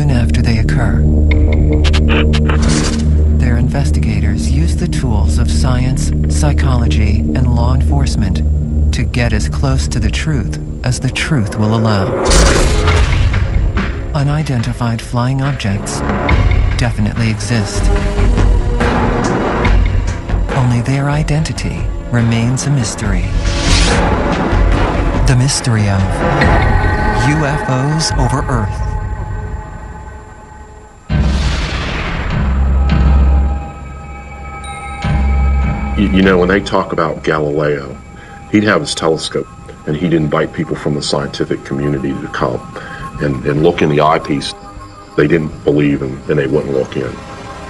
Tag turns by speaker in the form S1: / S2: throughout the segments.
S1: soon after they occur. Their investigators use the tools of science, psychology, and law enforcement to get as close to the truth as the truth will allow. Unidentified flying objects definitely exist. Only their identity remains a mystery. The mystery of UFOs over Earth.
S2: You know, when they talk about Galileo, he'd have his telescope and he'd invite people from the scientific community to come and look in the eyepiece. They didn't believe and they wouldn't look in.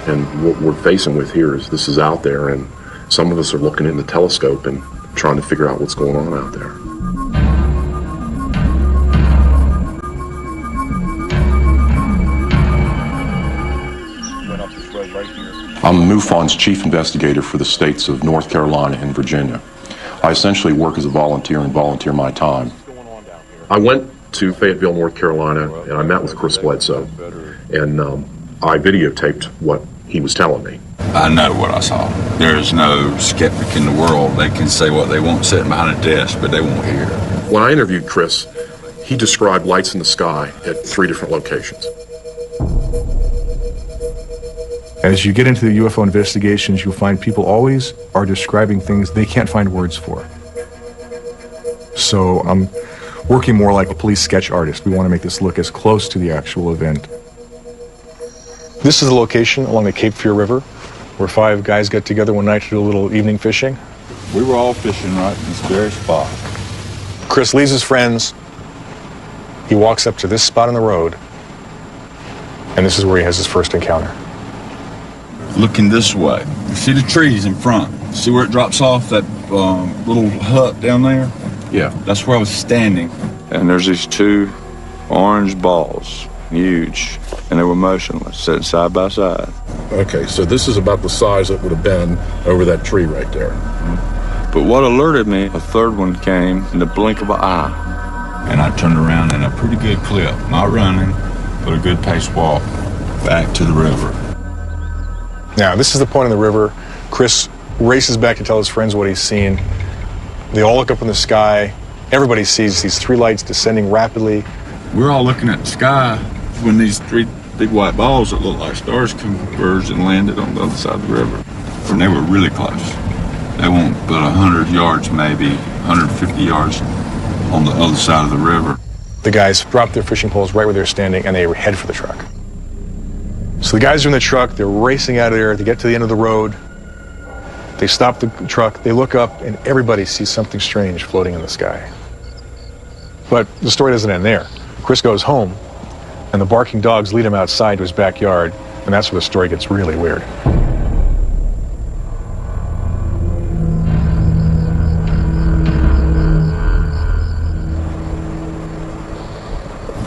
S2: And what we're facing with here is this is out there, and some of us are looking in the telescope and trying to figure out what's going on out there. I'm MUFON's chief investigator for the states of North Carolina and Virginia. I essentially work as a volunteer and volunteer my time. I went to Fayetteville, North Carolina, and I met with Chris Bledsoe, and I videotaped what he was telling me.
S3: I know what I saw. There's no skeptic in the world. They can say what they want sitting behind a desk, but they won't hear.
S2: When I interviewed Chris, he described lights in the sky at 3 different locations.
S4: As you get into the UFO investigations, you'll find people always are describing things they can't find words for. So I'm working more like a police sketch artist. We want to make this look as close to the actual event. This is the location along the Cape Fear River, where 5 guys got together one night to do a little evening fishing.
S3: We were all fishing right in this very spot.
S4: Chris leaves his friends. He walks up to this spot on the road, and this is where he has his first encounter.
S3: Looking this way, you see the trees in front. See where it drops off, that little hut down there?
S2: Yeah.
S3: That's where I was standing. And there's these 2 orange balls, huge, and they were motionless, sitting side by side.
S2: Okay, so this is about the size it would have been over that tree right there.
S3: But what alerted me, a third one came in the blink of an eye. And I turned around in a pretty good clip, not running, but a good pace walk back to the river.
S4: Now, this is the point in the river. Chris races back to tell his friends what he's seen. They all look up in the sky. Everybody sees these 3 lights descending rapidly.
S3: We're all looking at the sky when these 3 big white balls that looked like stars converged and landed on the other side of the river. And they were really close. They weren't but 100 yards, maybe 150 yards on the other side of the river.
S4: The guys drop their fishing poles right where they're standing, and they head for the truck. So the guys are in the truck, they're racing out of there, they get to the end of the road, they stop the truck, they look up, and everybody sees something strange floating in the sky. But the story doesn't end there. Chris goes home, and the barking dogs lead him outside to his backyard, and that's where the story gets really weird.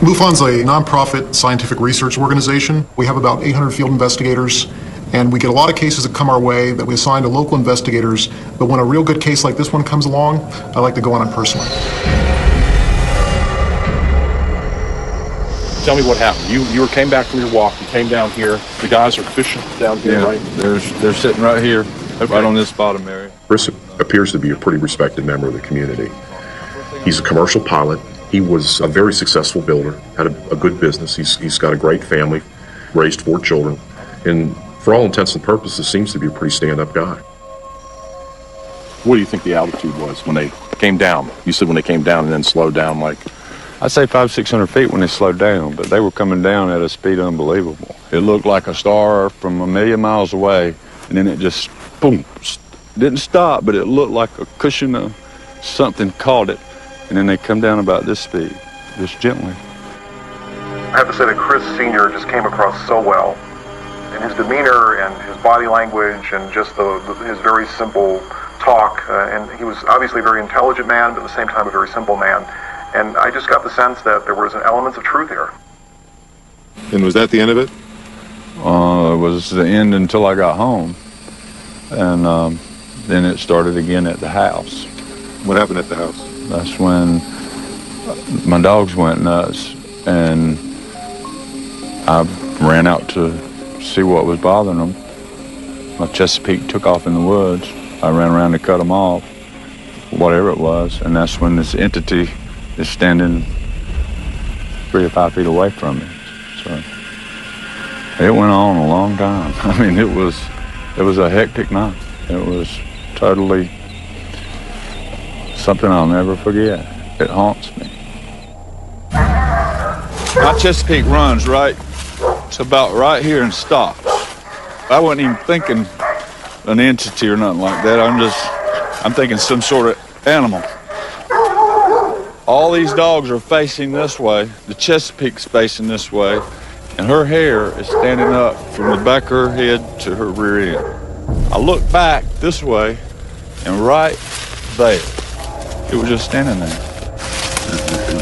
S5: MUFON's a nonprofit scientific research organization. We have about 800 field investigators, and we get a lot of cases that come our way that we assign to local investigators, but when a real good case like this one comes along, I like to go on it personally.
S2: Tell me what happened. You came back from your walk, you came down here, the guys are fishing down here, right?
S3: They're sitting right here, okay. Right on this bottom area.
S2: Chris appears to be a pretty respected member of the community. He's a commercial pilot. He was a very successful builder, had a good business. He's got a great family, raised 4 children, and for all intents and purposes seems to be a pretty stand-up guy. What do you think the altitude was when they came down? You said when they came down and then slowed down, like?
S3: I'd say 500-600 feet when they slowed down, but they were coming down at a speed unbelievable. It looked like a star from a million miles away, and then it just, boom, didn't stop, but it looked like a cushion of something caught it. And then they come down about this speed, just gently.
S6: I have to say that Chris Sr. just came across so well. And his demeanor and his body language and just his very simple talk. And he was obviously a very intelligent man, but at the same time a very simple man. And I just got the sense that there was an element of truth here.
S2: And was that the end of it?
S3: It was the end until I got home. And then it started again at the house.
S2: What happened at the house?
S3: That's when my dogs went nuts, and I ran out to see what was bothering them. My Chesapeake took off in the woods. I ran around to cut them off, whatever it was, and that's when this entity is standing 3 or 5 feet away from me. So it went on a long time. I mean, it was a hectic night. It was totally something I'll never forget. It haunts me. My Chesapeake runs right, it's about right here and stops. I wasn't even thinking an entity or nothing like that. I'm thinking some sort of animal. All these dogs are facing this way. The Chesapeake's facing this way, and her hair is standing up from the back of her head to her rear end. I look back this way, and right there, it was just standing there.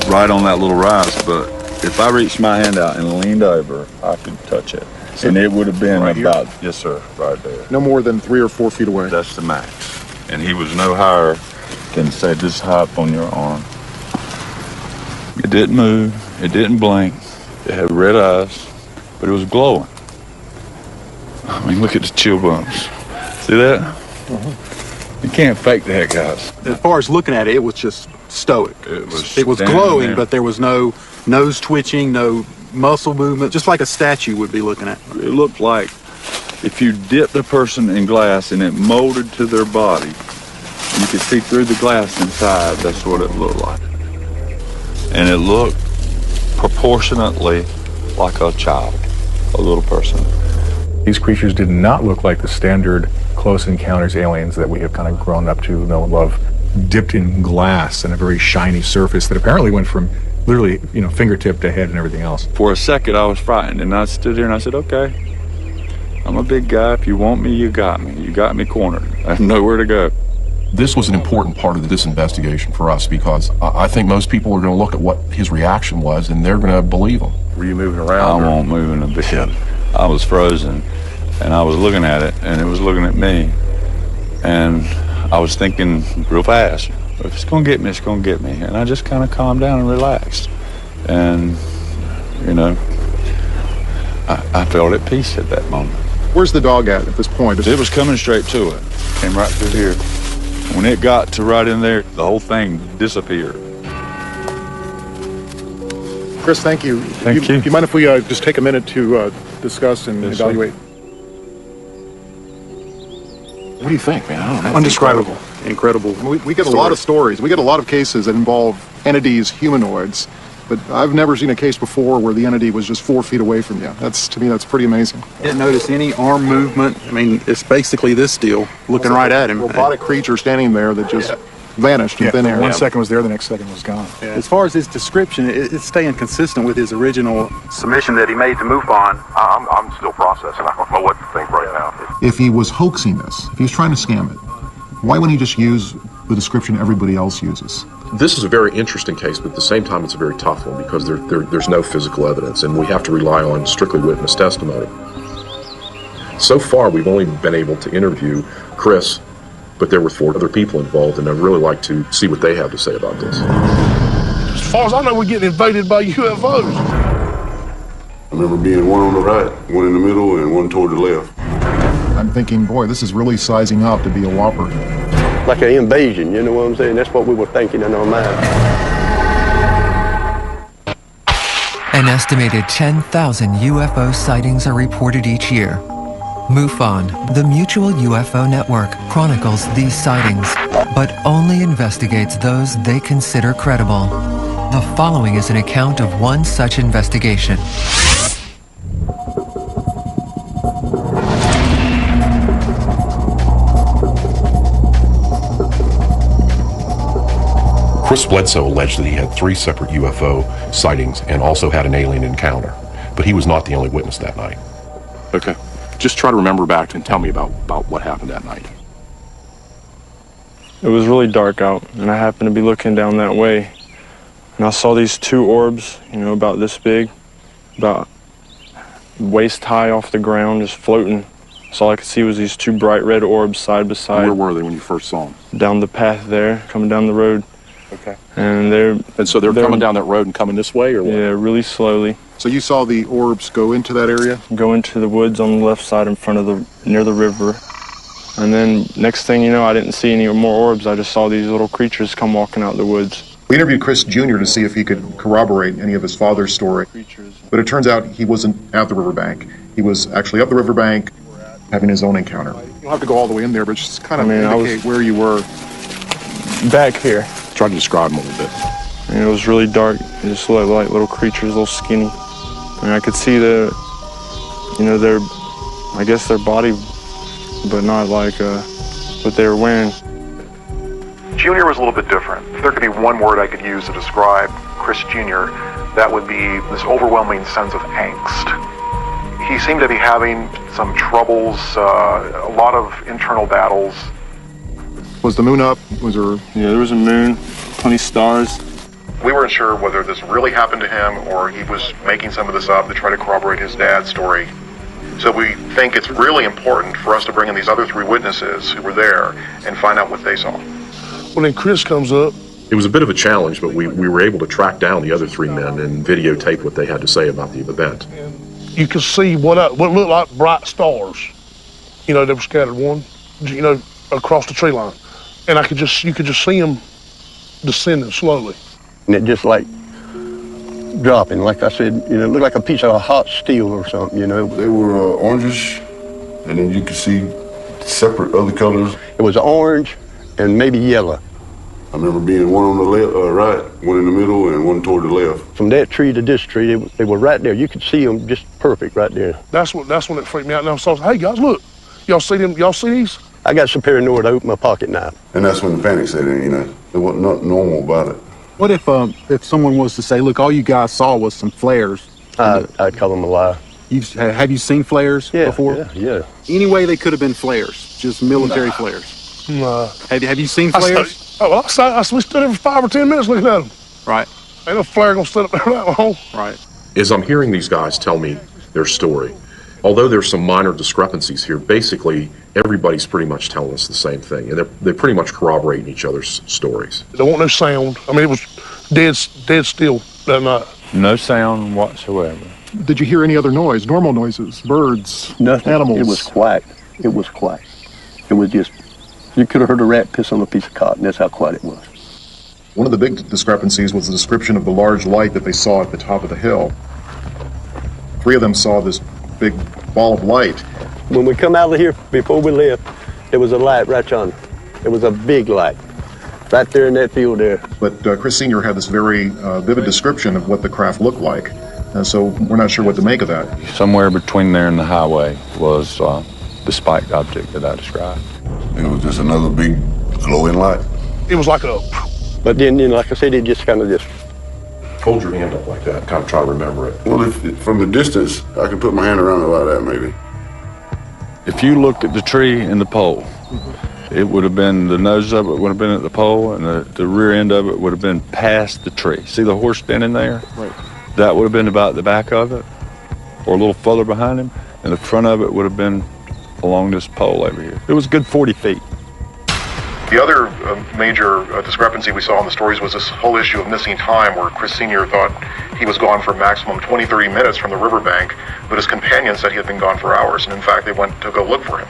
S3: Right on that little rise, but if I reached my hand out and leaned over, I could touch it. And it would have been right about, here? Yes, sir, right there.
S5: No more than 3 or 4 feet away.
S3: That's the max. And he was no higher than, say, this high up on your arm. It didn't move. It didn't blink. It had red eyes, but it was glowing. I mean, look at the chill bumps. See that? You can't fake that, guys.
S7: As far as looking at it, it was just stoic. It was glowing, there. But there was no nose twitching, no muscle movement, just like a statue would be looking at.
S3: It looked like if you dipped a person in glass and it molded to their body, and you could see through the glass inside, that's what it looked like. And it looked proportionately like a child, a little person.
S4: These creatures did not look like the standard close encounters aliens that we have kind of grown up to know and love, dipped in glass and a very shiny surface that apparently went from literally, fingertip to head and everything else.
S3: For a second, I was frightened, and I stood here and I said, okay, I'm a big guy. If you want me, you got me. You got me cornered. I have nowhere to go.
S2: This was an important part of this investigation for us because I think most people are going to look at what his reaction was and they're going to believe him.
S4: Were you moving around?
S3: I wasn't moving a bit. I was frozen, and I was looking at it, and it was looking at me, and I was thinking real fast, if it's going to get me, it's going to get me. And I just kind of calmed down and relaxed. And, I felt at peace at that moment.
S5: Where's the dog at this point?
S3: It was coming straight to it. Came right through here. When it got to right in there, the whole thing disappeared.
S5: Chris, thank you.
S3: Thank you.
S5: Do you mind if we just take a minute to discuss and evaluate?
S2: What do you think, man? I don't know.
S7: Undescribable. Incredible.
S5: We get a lot of stories. We get a lot of cases that involve entities, humanoids, but I've never seen a case before where the entity was just 4 feet away from you. To me, that's pretty amazing.
S7: Didn't notice any arm movement. I mean, it's basically this deal, looking right at him.
S5: Robotic creature standing there that just vanished in thin air.
S4: 1 second was there, the next second was gone.
S7: Yeah. As far as his description, it's staying consistent with his original submission that he made to MUFON.
S6: I'm still processing. I don't know what to think right now.
S5: If he was hoaxing this, if he was trying to scam it, why wouldn't he just use the description everybody else uses?
S2: This is a very interesting case, but at the same time it's a very tough one because there's no physical evidence and we have to rely on strictly witness testimony. So far we've only been able to interview Chris, but there were 4 other people involved, and I'd really like to see what they have to say about this.
S8: As far as I know, we're getting invaded by UFOs.
S9: I remember being one on the right, one in the middle, and one toward the left.
S5: I'm thinking, boy, this is really sizing up to be a whopper.
S10: Like an invasion, you know what I'm saying? That's what we were thinking in our mind.
S1: An estimated 10,000 UFO sightings are reported each year. MUFON, the Mutual UFO Network, chronicles these sightings, but only investigates those they consider credible. The following is an account of one such investigation.
S11: Chris Bledsoe alleged that he had 3 separate UFO sightings and also had an alien encounter, but he was not the only witness that night.
S2: Okay. Just try to remember back and tell me about what happened that night.
S12: It was really dark out, and I happened to be looking down that way, and I saw these 2 orbs, about this big, about waist high off the ground, just floating. So all I could see was these 2 bright red orbs side by side.
S2: Where were they when you first saw them?
S12: Down the path there, coming down the road.
S7: Okay.
S12: And
S13: so they're coming down that road and coming this way, or what?
S12: Yeah, really slowly.
S5: So you saw the orbs go into that area?
S12: Go into the woods on the left side in front of near the river. And then next thing you know, I didn't see any more orbs. I just saw these little creatures come walking out the woods.
S5: We interviewed Chris Jr. to see if he could corroborate any of his father's story. But it turns out he wasn't at the riverbank. He was actually up the riverbank having his own encounter. You don't have to go all the way in there, but just kind of indicate where you were.
S12: Back here.
S13: Try to describe them a little bit.
S12: And it was really dark. It just looked like little creatures, little skinny. And I could see their body, but not like what they were wearing.
S6: Junior was a little bit different. If there could be one word I could use to describe Chris Jr., that would be this overwhelming sense of angst. He seemed to be having some troubles, a lot of internal battles.
S5: Was the moon up? Was there?
S12: Yeah, there was a moon, plenty of stars.
S6: We weren't sure whether this really happened to him or he was making some of this up to try to corroborate his dad's story. So we think it's really important for us to bring in these other three witnesses who were there and find out what they saw.
S8: Well, then Chris comes up.
S2: It was a bit of a challenge, but we were able to track down the other three men and videotape what they had to say about the event.
S8: You could see what looked like bright stars. They were scattered across the tree line. And you could just see them descending slowly.
S10: And it just like dropping, like I said, it looked like a piece of hot steel or something,
S9: They were orangish, and then you could see separate other colors.
S10: It was orange and maybe yellow.
S9: I remember being one on the left, right, one in the middle, and one toward the left.
S10: From that tree to this tree, they were right there. You could see them just perfect right there.
S8: That's when it freaked me out. Now, so I said, hey guys, look, y'all see them? Y'all see these?
S10: I got so paranoid I opened my pocket knife.
S9: And that's when the panic set in, There wasn't nothing normal about it.
S7: What if someone was to say, look, all you guys saw was some flares?
S10: I'd call them a lie.
S7: Have you seen flares before?
S10: Yeah.
S7: Any way they could have been flares, just military flares?
S8: Nah.
S7: Have you seen flares?
S8: We stood there for 5 or 10 minutes looking at them.
S7: Right.
S8: Ain't no flare gonna sit up there that long.
S7: Right.
S2: As I'm hearing these guys tell me their story, although there's some minor discrepancies here, basically everybody's pretty much telling us the same thing, and they're pretty much corroborating each other's stories.
S8: There wasn't no sound. I mean, it was dead still that night.
S3: No sound whatsoever.
S5: Did you hear any other noise? Normal noises, birds,
S10: Nothing.
S5: animals?
S10: It was quiet. It was quiet. It was just, you could have heard a rat piss on a piece of cotton. That's how quiet it was.
S5: One of the big discrepancies was the description of the large light that they saw at the top of the hill. 3 of them saw this big ball of light.
S10: When we come out of here, before we left, there was a light right on. It was a big light right there in that field there.
S5: But Chris Sr. had this very vivid description of what the craft looked like. So we're not sure what to make of that.
S3: Somewhere between there and the highway was the spiked object that I described.
S9: It was just another big glowing light.
S8: It was like a...
S10: But then, like I said, it just kind of just...
S2: Hold your hand up like that, kind of try to remember it.
S9: Well, from a distance, I could put my hand around it like that, maybe.
S3: If you looked at the tree and the pole, it would have been, the nose of it would have been at the pole, and the rear end of it would have been past the tree. See the horse standing there?
S7: Right.
S3: That would have been about the back of it, or a little further behind him, and the front of it would have been along this pole over here. It was a good 40 feet.
S6: The other major discrepancy we saw in the stories was this whole issue of missing time, where Chris Sr. thought he was gone for a maximum 20-30 minutes from the riverbank, but his companion said he had been gone for hours, and in fact they went to go look for him.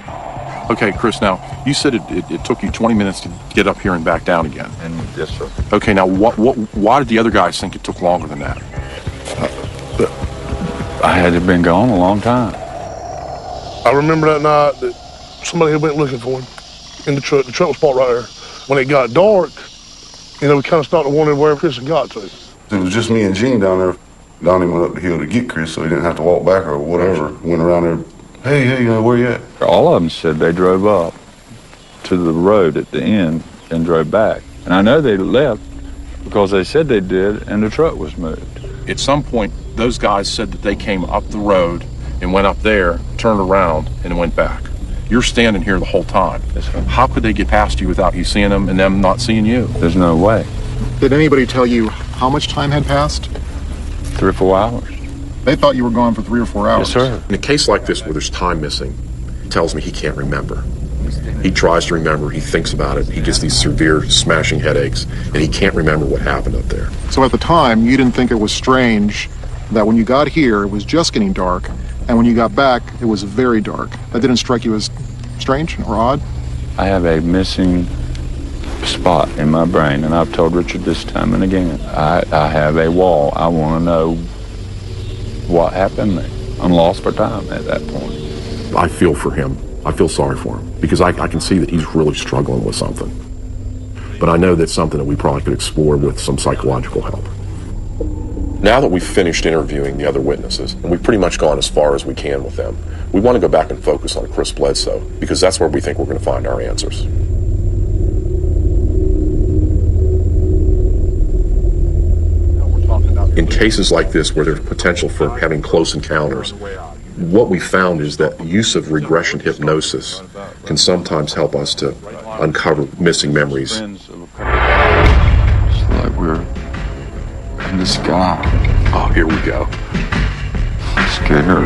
S13: Okay, Chris, now, you said it took you 20 minutes to get up here and back down again.
S3: And yes, sir.
S13: Okay, now, why did the other guys think it took longer than that?
S3: I had been gone a long time.
S8: I remember that night that somebody had went looking for him in the truck. The truck was parked right there. When it got dark, we kind of started wondering where Chris had got to.
S9: It was just me and Gene down there. Donnie went up the hill to get Chris so he didn't have to walk back or whatever. Went around there, hey, where you at?
S3: All of them said they drove up to the road at the end and drove back. And I know they left because they said they did, and the truck was moved.
S13: At some point, those guys said that they came up the road and went up there, turned around, and went back. You're standing here the whole time.
S3: Yes, sir.
S13: How could they get past you without you seeing them and them not seeing you?
S3: There's no way.
S5: Did anybody tell you how much time had passed?
S3: 3 or 4 hours.
S5: They thought you were gone for 3 or 4 hours.
S3: Yes, sir.
S2: In a case like this where there's time missing, he tells me he can't remember. He tries to remember, he thinks about it, he gets these severe smashing headaches, and he can't remember what happened up there.
S5: So at the time, you didn't think it was strange that when you got here, it was just getting dark, and when you got back, it was very dark. That didn't strike you as strange or odd?
S3: I have a missing spot in my brain, and I've told Richard this time and again. I have a wall. I want to know what happened there. I'm lost for time at that point.
S2: I feel for him. I feel sorry for him because I can see that he's really struggling with something. But I know that's something that we probably could explore with some psychological help. Now that we've finished interviewing the other witnesses, and we've pretty much gone as far as we can with them, we want to go back and focus on Chris Bledsoe because that's where we think we're going to find our answers. In cases like this where there's potential for having close encounters, what we found is that the use of regression hypnosis can sometimes help us to uncover missing memories.
S3: It's like we're in the sky.
S2: Oh, here we go.
S3: Scared.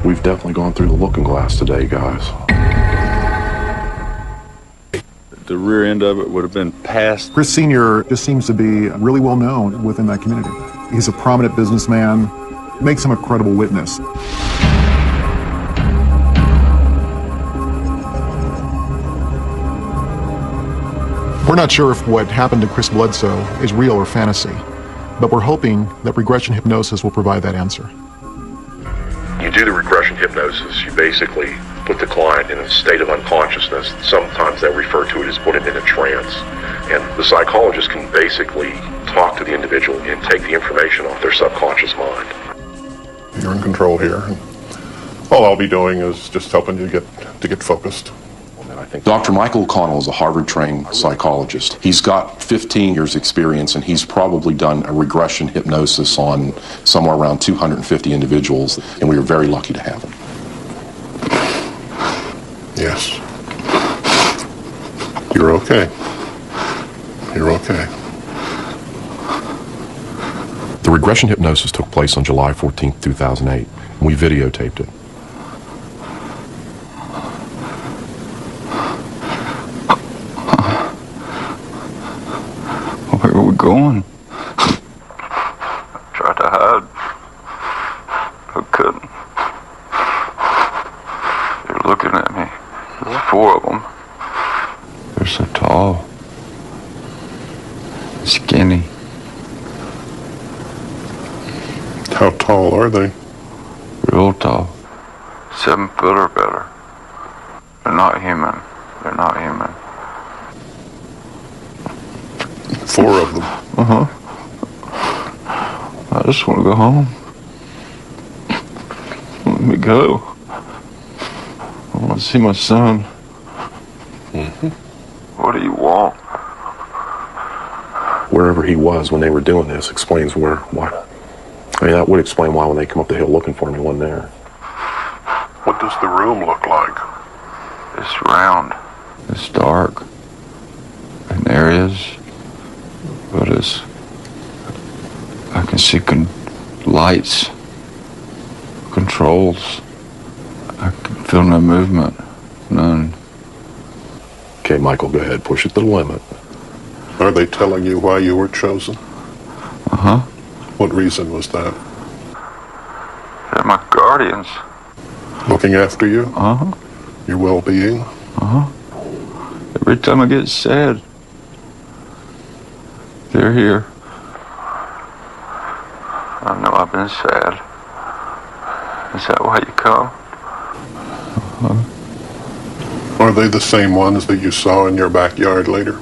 S2: We've definitely gone through the looking glass today, guys.
S3: The rear end of it would have been past.
S5: Chris Sr. just seems to be really well known within that community. He's a prominent businessman, makes him a credible witness. We're not sure if what happened to Chris Bledsoe is real or fantasy, but we're hoping that regression hypnosis will provide that answer.
S2: You do the regression hypnosis, you basically put the client in a state of unconsciousness. Sometimes they refer to it as putting in a trance. And the psychologist can basically talk to the individual and take the information off their subconscious mind.
S14: You're in control here. All I'll be doing is just helping you to get focused.
S2: Dr. Michael O'Connell is a Harvard-trained psychologist. He's got 15 years experience, and he's probably done a regression hypnosis on somewhere around 250 individuals, and we are very lucky to have him.
S14: Yes. You're okay. You're okay.
S2: The regression hypnosis took place on July 14th, 2008, and we videotaped it.
S3: Where are we going? Tried to hide. I couldn't. They're looking at me. There's 4 of them. They're so tall. Skinny.
S14: How tall are they?
S3: Real tall. 7 foot or better. They're not human. They're not human.
S14: 4 of them.
S3: Uh-huh. I just want to go home. Let me go. I want to see my son.
S14: Mm-hmm.
S3: What do you want?
S2: Wherever he was when they were doing this explains why. I mean, that would explain why when they come up the hill looking for him, he wasn't there.
S14: What does the room look like?
S3: It's round. It's dark. In areas. But I can see lights, controls. I can feel no movement, none.
S2: Okay, Michael, go ahead. Push it to the limit.
S14: Are they telling you why you were chosen?
S3: Uh-huh.
S14: What reason was that?
S3: They're my guardians.
S14: Looking after you?
S3: Uh-huh.
S14: Your well-being?
S3: Uh-huh. Every time I get sad, they're here. I know I've been sad. Is that why you come?
S14: Are they the same ones that you saw in your backyard later?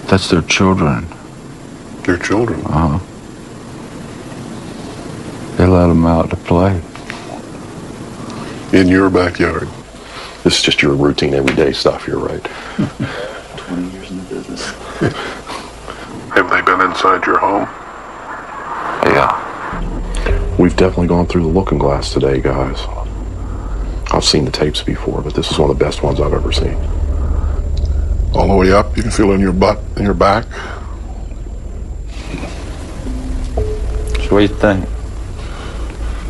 S3: That's their children.
S14: Their children?
S3: Uh-huh. They let them out to play.
S14: In your backyard?
S2: This is just your routine, everyday stuff here, right?
S15: 20 years in the business.
S14: Have they been inside your home?
S3: Yeah.
S2: We've definitely gone through the looking glass today, guys. I've seen the tapes before, but this is one of the best ones I've ever seen.
S14: All the way up? You can feel it in your butt, in your back?
S3: So what do you think?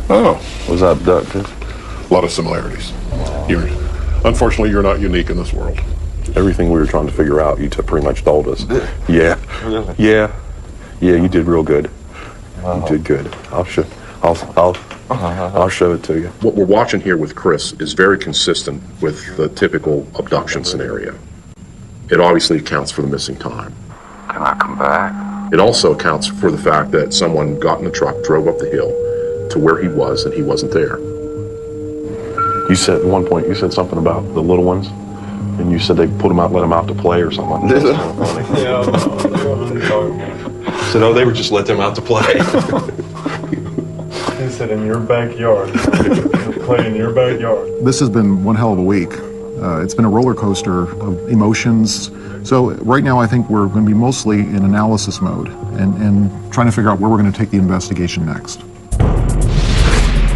S14: Oh.
S3: Was I abducted?
S14: A lot of similarities. You're Unfortunately, you're not unique in this world.
S11: Everything we were trying to figure out, you pretty much told us. Yeah.
S3: Really?
S11: Yeah, you did real good. You did good. I'll show it to you.
S2: What we're watching here with Chris is very consistent with the typical abduction scenario. It obviously accounts for the missing time.
S3: Can I come back?
S2: It also accounts for the fact that someone got in the truck, drove up the hill to where he was, and he wasn't there.
S11: You said at one point, you said something about the little ones, and you said they put them out, let them out to play or something.
S3: Did they?
S11: Said, oh, they would just let them out to play.
S12: He said, in your backyard. Play in your backyard.
S5: This has been one hell of a week. It's been a roller coaster of emotions. So right now I think we're going to be mostly in analysis mode and trying to figure out where we're going to take the investigation next.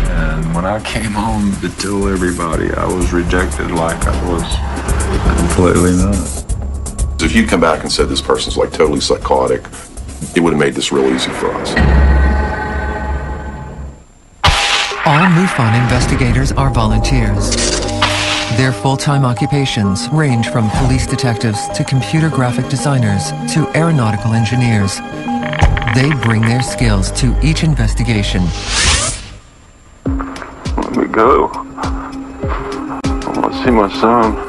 S3: And when I came home to tell everybody, I was rejected like I was completely nuts.
S11: If you'd come back and said this person's like totally psychotic, it would have made this real easy for us.
S1: All MUFON investigators are volunteers. Their full-time occupations range from police detectives to computer graphic designers to aeronautical engineers. They bring their skills to each investigation.
S3: Let me go. I want to see my son.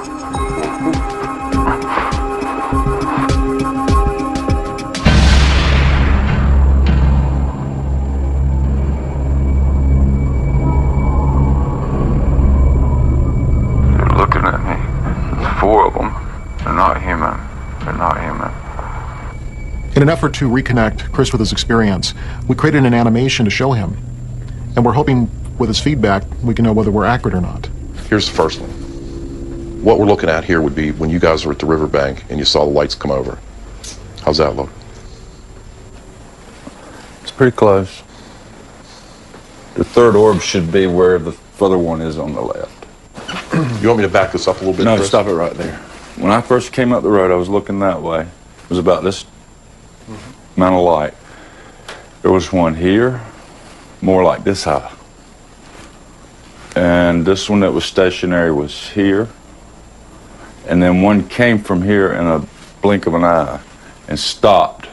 S5: In an effort to reconnect Chris with his experience, we created an animation to show him. And we're hoping with his feedback, we can know whether we're accurate or not.
S11: Here's the first one. What we're looking at here would be when you guys were at the riverbank and you saw the lights come over. How's that look?
S3: It's pretty close. The third orb should be where the other one is on the left.
S11: You want me to back this up a little bit,
S3: No,
S11: Chris?
S3: stop it right there. When I first came up the road, I was looking that way. It was about this amount of light. There was one here, more like this high. And this one that was stationary was here. And then one came from here in a blink of an eye and stopped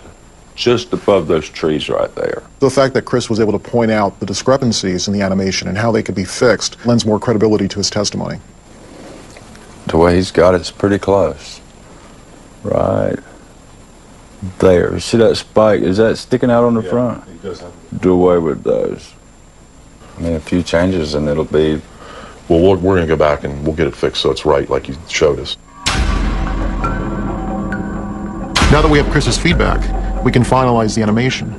S3: just above those trees right there.
S5: The fact that Chris was able to point out the discrepancies in the animation and how they could be fixed lends more credibility to his testimony.
S3: The way he's got it's pretty close. Right there. See that spike? Is that sticking out on the front?
S11: He does have.
S3: Do away with those. I mean, a few changes and it'll be...
S11: Well, we're going to go back and we'll get it fixed so it's right like you showed us.
S5: Now that we have Chris's feedback, we can finalize the animation.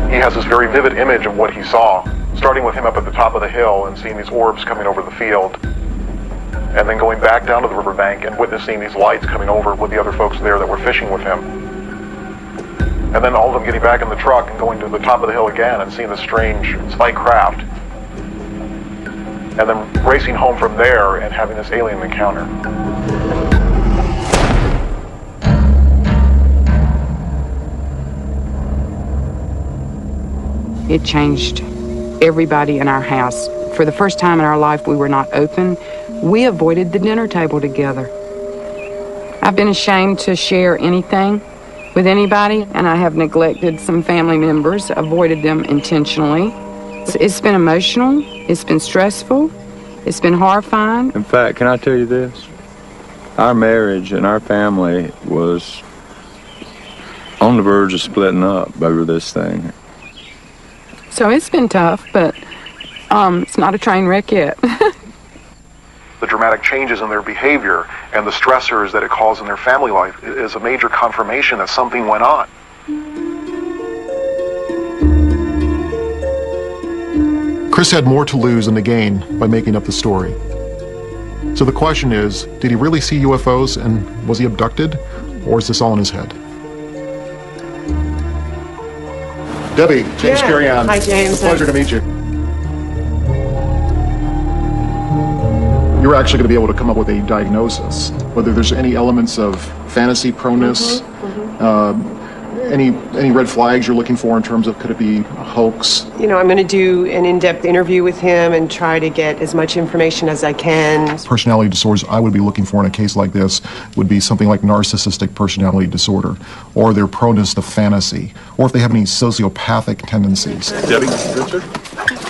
S6: He has this very vivid image of what he saw, starting with him up at the top of the hill and seeing these orbs coming over the field, and then going back down to the riverbank and witnessing these lights coming over with the other folks there that were fishing with him. And then all of them getting back in the truck and going to the top of the hill again and seeing this strange spike craft. And then racing home from there and having this alien encounter.
S16: It changed everybody in our house. For the first time in our life, we were not open. We avoided the dinner table together. I've been ashamed to share anything with anybody, and I have neglected some family members, avoided them intentionally. It's been emotional, it's been stressful, it's been horrifying.
S3: In fact, can I tell you this? Our marriage and our family was on the verge of splitting up over this thing.
S16: So it's been tough, but it's not a train wreck yet.
S6: The dramatic changes in their behavior and the stressors that it caused in their family life is a major confirmation that something went on.
S5: Chris had more to lose than to gain by making up the story. So the question is, did he really see UFOs and was he abducted, or is this all in his head? Debbie, James Carrion.
S16: Hi, James.
S5: It's a pleasure to meet you. You're actually going to be able to come up with a diagnosis, whether there's any elements of fantasy proness, Any red flags you're looking for in terms of could it be a hoax?
S17: I'm going to do an in-depth interview with him and try to get as much information as I can.
S5: Personality disorders I would be looking for in a case like this would be something like narcissistic personality disorder, or their proneness to fantasy, or if they have any sociopathic tendencies.
S13: Debbie, Richard.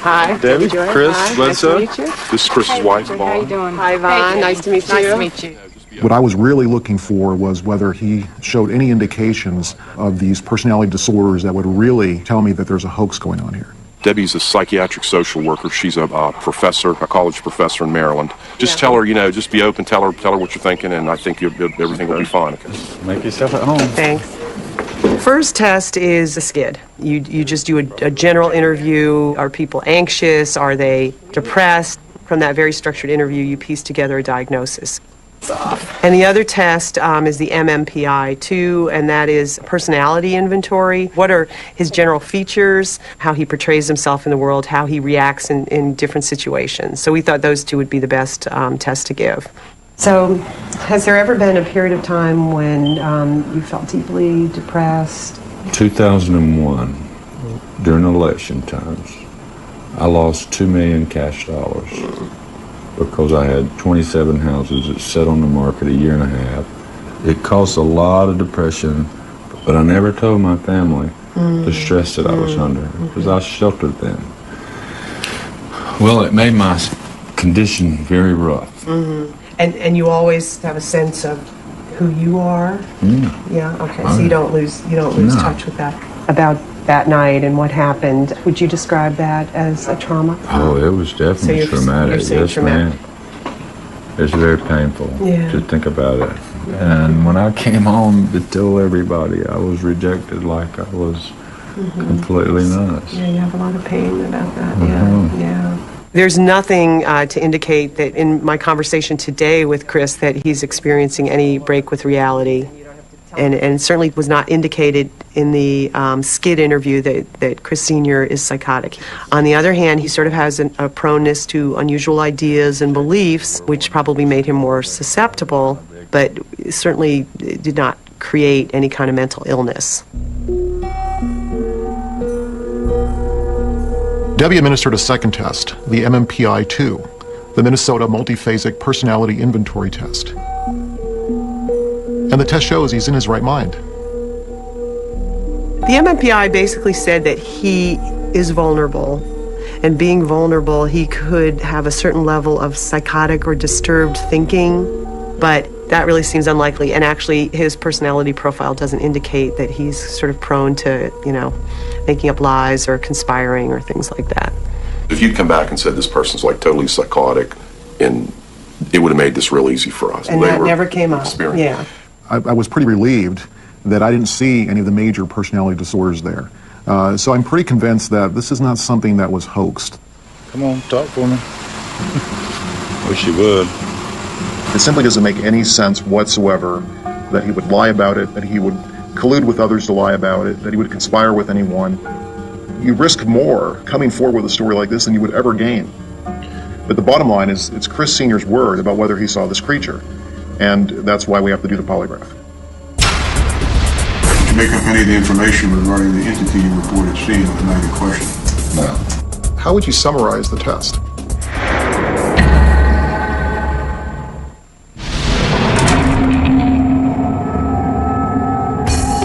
S17: Hi.
S13: Debbie, Chris, Bledsoe.
S17: Nice to meet you.
S13: This is Chris's wife,
S17: How
S13: Vaughn.
S17: you doing? Hi, Vaughn. Nice to meet you. Nice to meet you.
S5: What I was really looking for was whether he showed any indications of these personality disorders that would really tell me that there's a hoax going on here.
S14: Debbie's a psychiatric social worker. She's a professor, a college professor in Maryland. Just tell her, just be open, tell her what you're thinking, and I think everything will be fine. Okay?
S12: Make yourself at home.
S17: Thanks. First test is a skid. You just do a general interview. Are people anxious? Are they depressed? From that very structured interview, you piece together a diagnosis. And the other test is the MMPI-2, and that is personality inventory. What are his general features, how he portrays himself in the world, how he reacts in different situations. So we thought those two would be the best tests to give. So has there ever been a period of time when you felt deeply depressed?
S3: 2001, during election times, I lost $2 million cash dollars because I had 27 houses that sat on the market a year and a half. It caused a lot of depression, but I never told my family the stress that I was under because I sheltered them. Well, it made my condition very rough.
S17: And you always have a sense of who you are? Yeah, okay. So you don't lose touch with that. About that night and what happened, would you describe that as a trauma?
S3: Oh, it was definitely traumatic. Yes, ma'am. It's very painful to think about it. And when I came home to tell everybody, I was rejected like I was completely nuts.
S17: Yeah, you have a lot of pain about that. Yeah. There's nothing to indicate that in my conversation today with Chris that he's experiencing any break with reality. And certainly was not indicated in the skid interview that Chris Sr. is psychotic. On the other hand, he sort of has a proneness to unusual ideas and beliefs, which probably made him more susceptible, but certainly did not create any kind of mental illness.
S5: Debbie administered a second test, the MMPI-2, the Minnesota Multiphasic Personality Inventory Test. And the test shows he's in his right mind.
S17: The MMPI basically said that he is vulnerable, and being vulnerable, he could have a certain level of psychotic or disturbed thinking, but that really seems unlikely, and actually his personality profile doesn't indicate that he's sort of prone to, making up lies or conspiring or things like that.
S14: If you'd come back and said this person's like totally psychotic, and it would have made this real easy for us.
S17: And that never came up. Yeah.
S5: I was pretty relieved that I didn't see any of the major personality disorders there. So I'm pretty convinced that this is not something that was hoaxed.
S3: Come on, talk for me. Wish you would.
S5: It simply doesn't make any sense whatsoever that he would lie about it, that he would collude with others to lie about it, that he would conspire with anyone. You risk more coming forward with a story like this than you would ever gain. But the bottom line is, it's Chris Sr.'s word about whether he saw this creature. And that's why we have to do the polygraph.
S18: Did you make up any of the information regarding the entity you reported seeing on the night in question?
S5: No. How would you summarize the test?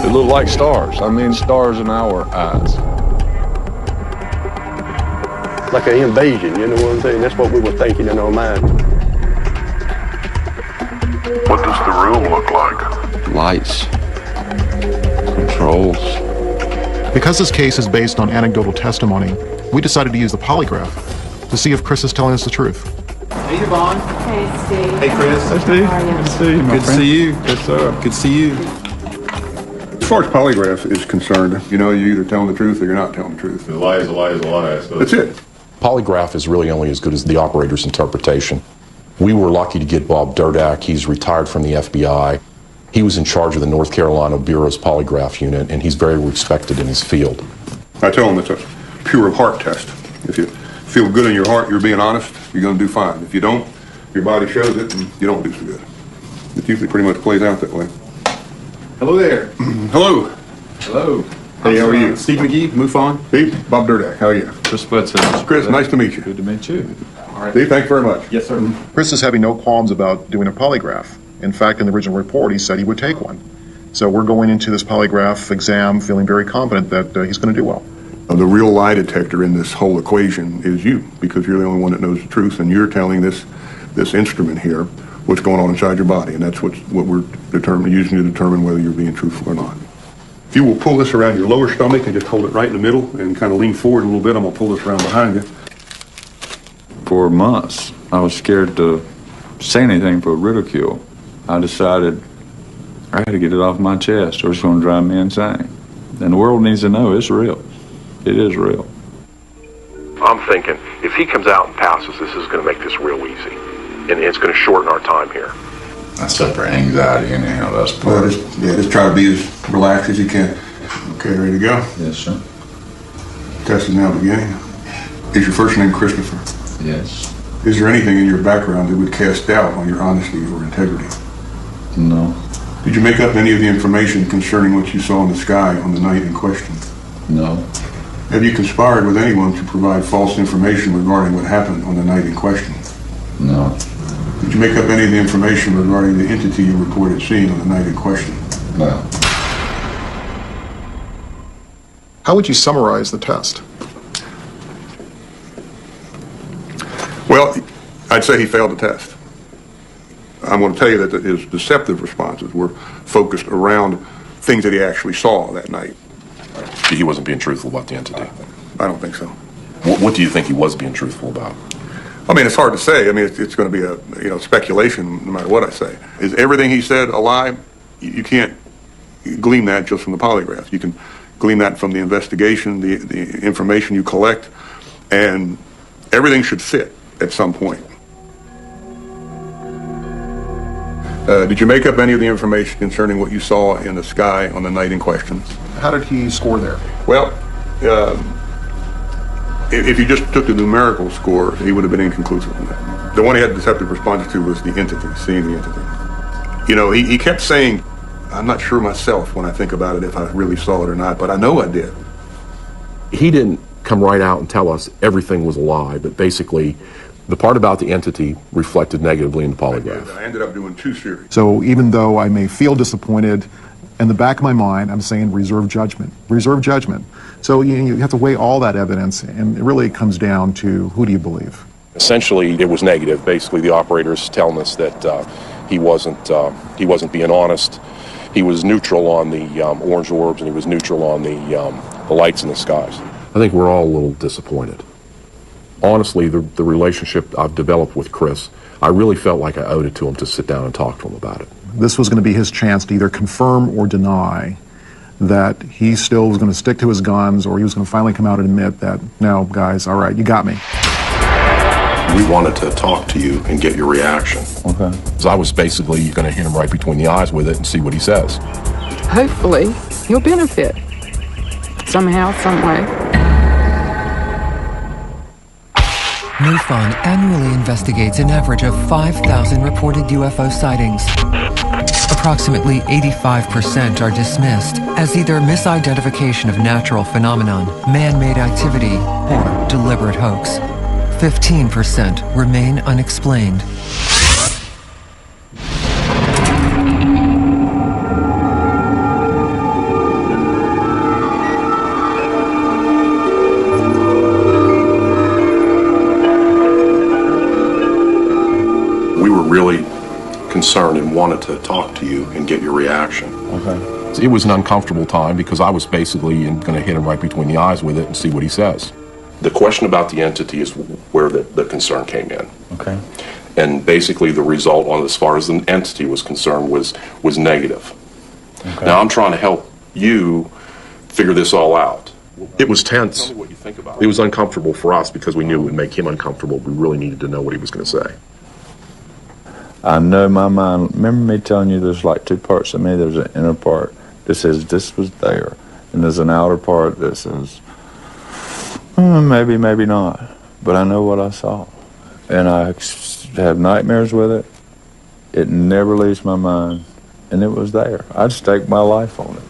S3: It looked like stars. I mean, stars in our eyes.
S10: Like an invasion, you know what I'm saying? That's what we were thinking in our mind.
S18: What does the room look like?
S3: Lights. Controls.
S5: Because this case is based on anecdotal testimony, we decided to use the polygraph to see if Chris is telling us the truth.
S7: Hey, Yvonne.
S19: Hey, Steve.
S7: Hey, Chris.
S19: Hey, Steve.
S7: How are you?
S19: Good to see you, my
S7: Good to
S19: friend.
S7: see you.
S3: Yes, sir.
S7: Good to see you.
S18: As far as polygraph is concerned, you're either telling the truth or you're not telling the truth.
S14: A lie is a lie is a lie, I suppose.
S18: That's it.
S11: Polygraph is really only as good as the operator's interpretation. We were lucky to get Bob Durdak. He's retired from the FBI. He was in charge of the North Carolina Bureau's polygraph unit, and he's very respected in his field.
S18: I tell them it's a pure of heart test. If you feel good in your heart, you're being honest, you're going to do fine. If you don't, your body shows it, and you don't do so good. It usually pretty much plays out that way.
S7: Hello there.
S18: Hello. Hello. Hey, how are you? Steve McGee, MUFON. Steve, Bob Durdak, how are you?
S19: Chris Bledsoe.
S18: Chris, nice to meet you.
S19: Good to meet you.
S18: All right. Steve, thanks very much.
S19: Yes, sir.
S5: Chris is having no qualms about doing a polygraph. In fact, in the original report, he said he would take one. So we're going into this polygraph exam feeling very confident that he's going to do well.
S18: The real lie detector in this whole equation is you, because you're the only one that knows the truth, and you're telling this instrument here what's going on inside your body, and that's what we're using to determine whether you're being truthful or not. If you will pull this around your lower stomach and just hold it right in the middle and kind of lean forward a little bit, I'm going to pull this around behind you.
S19: For months, I was scared to say anything for ridicule. I decided I had to get it off my chest or it's going to drive me insane. And the world needs to know it's real. It is real.
S14: I'm thinking, if he comes out and passes, this is going to make this real easy. And it's going to shorten our time here.
S19: That's separate anxiety anyhow, that's part
S18: of it. Just try to be as relaxed as you can. Okay, ready to go?
S19: Yes, sir.
S18: Test is now beginning. Is your first name Christopher?
S19: Yes.
S18: Is there anything in your background that would cast doubt on your honesty or integrity?
S19: No.
S18: Did you make up any of the information concerning what you saw in the sky on the night in question?
S19: No.
S18: Have you conspired with anyone to provide false information regarding what happened on the night in question?
S19: No.
S18: Did you make up any of the information regarding the entity you reported seeing on the night in question?
S19: No.
S5: How would you summarize the test?
S18: Well, I'd say he failed the test. I'm going to tell you that his deceptive responses were focused around things that he actually saw that night.
S14: He wasn't being truthful about the entity.
S18: I don't think so.
S14: What do you think he was being truthful about?
S18: I mean, it's hard to say. I mean, it's going to be a speculation no matter what I say. Is everything he said a lie? You can't glean that just from the polygraph. You can glean that from the investigation, the information you collect, and everything should fit at some point. Did you make up any of the information concerning what you saw in the sky on the night in question?
S5: How did he score there?
S18: Well, if you just took the numerical score, he would have been inconclusive on that. The one he had deceptive responses to was the entity, seeing the entity. You know, he kept saying, I'm not sure myself when I think about it if I really saw it or not, but I know I did.
S20: He didn't come right out and tell us everything was a lie, but basically the part about the entity reflected negatively in the polygraph.
S18: I ended up doing 2 series.
S5: So even though I may feel disappointed, in the back of my mind, I'm saying reserve judgment. Reserve judgment. So you have to weigh all that evidence, and it really comes down to who do you believe?
S2: Essentially, it was negative. Basically, the operator's telling us that he wasn't being honest. He was neutral on the orange orbs, and he was neutral on the lights in the skies.
S20: I think we're all a little disappointed. Honestly, the relationship I've developed with Chris, I really felt like I owed it to him to sit down and talk to him about it.
S5: This was going to be his chance to either confirm or deny that he still was going to stick to his guns, or he was going to finally come out and admit that, no, guys, all right, you got me.
S2: We wanted to talk to you and get your reaction.
S20: Okay. Because I was basically going to hit him right between the eyes with it and see what he says.
S16: Hopefully, he'll benefit somehow, some way.
S1: MUFON annually investigates an average of 5,000 reported UFO sightings. Approximately 85% are dismissed as either misidentification of natural phenomenon, man-made activity, or deliberate hoax. 15% remain unexplained.
S2: We were really concerned and wanted to talk to you and get your reaction.
S20: Okay. It was an uncomfortable time because I was basically going to hit him right between the eyes with it and see what he says.
S2: The question about the entity is where the concern came in.
S19: Okay.
S2: And basically the result on as far as the entity was concerned was negative.
S19: Okay.
S2: Now I'm trying to help you figure this all out. It was tense. It was uncomfortable for us because we knew it would make him uncomfortable. We really needed to know what he was going to say.
S19: I know my mind, remember me telling you there's like 2 parts of me? There's an inner part that says this was there, and there's an outer part that says, maybe, maybe not, but I know what I saw. And I have nightmares with it. It never leaves my mind, and it was there. I'd stake my life on it.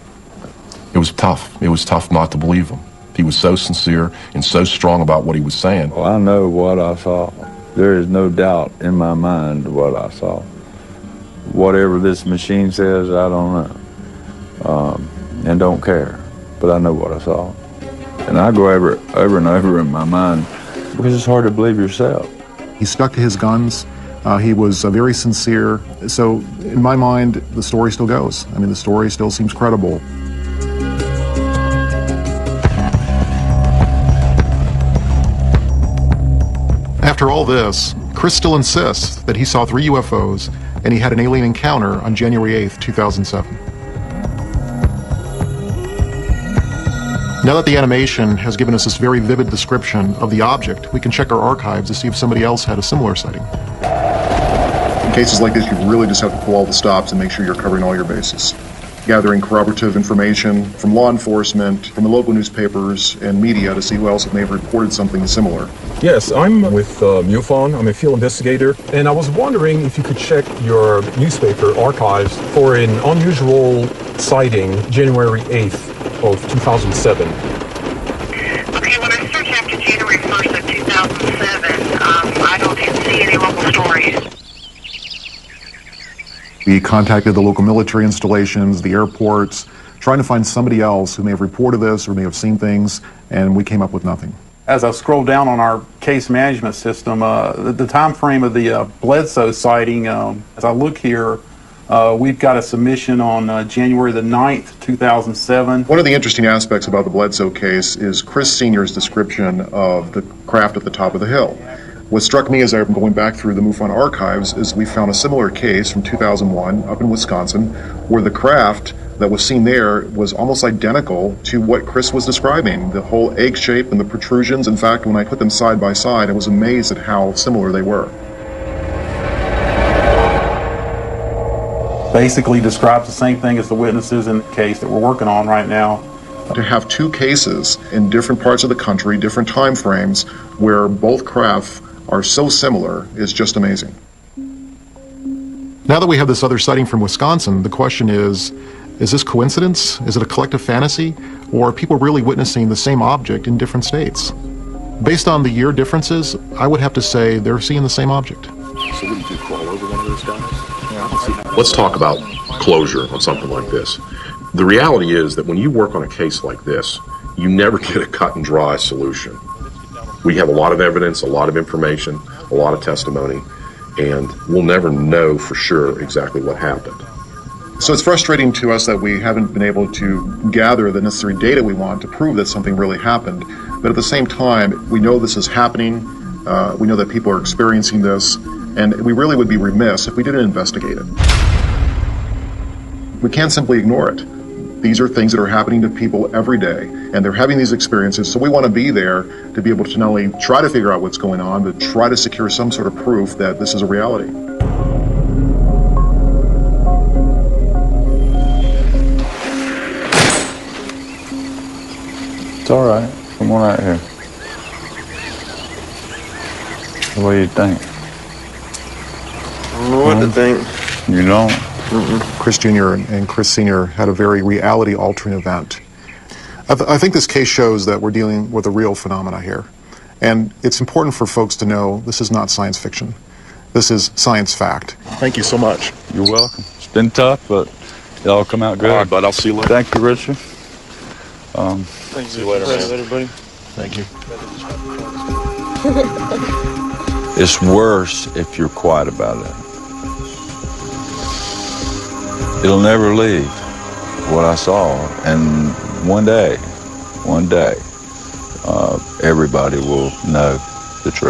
S14: It was tough. It was tough not to believe him. He was so sincere and so strong about what he was saying.
S19: Well, I know what I saw. There is no doubt in my mind what I saw. Whatever this machine says, I don't know, and don't care. But I know what I saw. And I go over and over in my mind because it's hard to believe yourself.
S5: He stuck to his guns. He was very sincere. So in my mind, the story still goes. I mean, the story still seems credible. After all this, Chris still insists that he saw 3 UFOs and he had an alien encounter on January 8th, 2007. Now that the animation has given us this very vivid description of the object, we can check our archives to see if somebody else had a similar sighting. In cases like this, you really just have to pull all the stops and make sure you're covering all your bases. Gathering corroborative information from law enforcement, from the local newspapers and media to see who else may have reported something similar.
S21: Yes, I'm with MUFON. I'm a field investigator, and I was wondering if you could check your newspaper archives for an unusual sighting January 8th of 2007.
S22: Okay, when I search after January 1st of 2007, I don't see any local stories.
S5: We contacted the local military installations, the airports, trying to find somebody else who may have reported this or may have seen things, and we came up with nothing.
S7: As I scroll down on our case management system, the time frame of the Bledsoe sighting, as I look here, we've got a submission on January the 9th, 2007.
S5: One of the interesting aspects about the Bledsoe case is Chris Sr.'s description of the craft at the top of the hill. What struck me as I'm going back through the MUFON archives is we found a similar case from 2001 up in Wisconsin where the craft that was seen there was almost identical to what Chris was describing. The whole egg shape and the protrusions. In fact, when I put them side by side, I was amazed at how similar they were.
S7: Basically describes the same thing as the witnesses in the case that we're working on right now.
S5: To have 2 cases in different parts of the country, different time frames, where both craft are so similar is just amazing. Now that we have this other sighting from Wisconsin, the question is this coincidence? Is it a collective fantasy? Or are people really witnessing the same object in different states? Based on the year differences, I would have to say they're seeing the same object.
S14: So wouldn't you crawl over one of those guys? Yeah. Let's talk about closure on something like this. The reality is that when you work on a case like this, you never get a cut and dry solution. We have a lot of evidence, a lot of information, a lot of testimony, and we'll never know for sure exactly what happened.
S5: So it's frustrating to us that we haven't been able to gather the necessary data we want to prove that something really happened. But at the same time, we know this is happening, we know that people are experiencing this, and we really would be remiss if we didn't investigate it. We can't simply ignore it. These are things that are happening to people every day, and they're having these experiences, so we want to be there to be able to not only try to figure out what's going on, but try to secure some sort of proof that this is a reality.
S19: It's all right. Come on out here. What do you think?
S12: I don't know what to think.
S19: You don't?
S5: Chris Jr. and Chris Sr. had a very reality-altering event. I think this case shows that we're dealing with a real phenomena here. And it's important for folks to know this is not science fiction. This is science fact. Thank you so much.
S19: You're welcome. It's been tough, but it all come out good.
S14: All right, bud. I'll see you later.
S19: Thank you, Richard.
S12: See you later, man. Later, buddy.
S5: Thank you.
S19: It's worse if you're quiet about it. It'll never leave what I saw, and one day, everybody will know the truth.